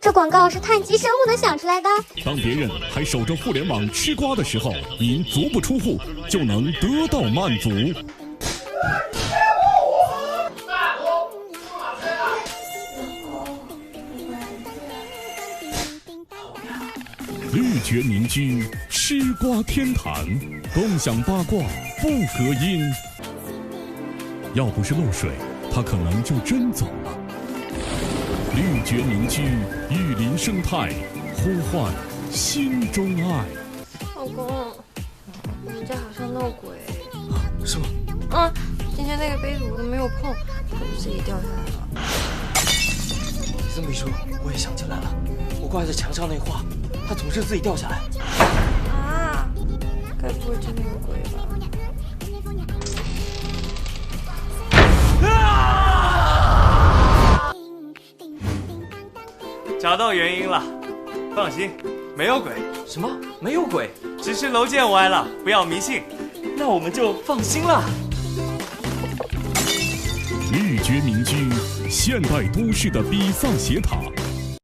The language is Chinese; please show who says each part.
Speaker 1: 这广告是碳基生物能想出来的。
Speaker 2: 当别人还守着互联网吃瓜的时候，您足不出户就能得到满足。绿蕨民居吃瓜天坛，共享八卦不隔音。要不是漏水，他可能就真走了。绿蕨民居玉林生态，呼唤心中爱。
Speaker 3: 老公，我们家好像闹鬼。
Speaker 4: 是吗？
Speaker 3: 今天那个杯子我都没有碰，它就自己掉下来了。
Speaker 4: 你这么一说，我也想起来了，我挂在墙上那画，它总是自己掉下来。
Speaker 3: 啊，该不会真的有鬼吧？
Speaker 5: 找到原因了，放心，没有鬼。
Speaker 4: 什么？没有鬼？
Speaker 5: 只是楼建歪了，不要迷信。
Speaker 4: 那我们就放心了。
Speaker 2: 绿蕨民居，现代都市的比萨斜塔。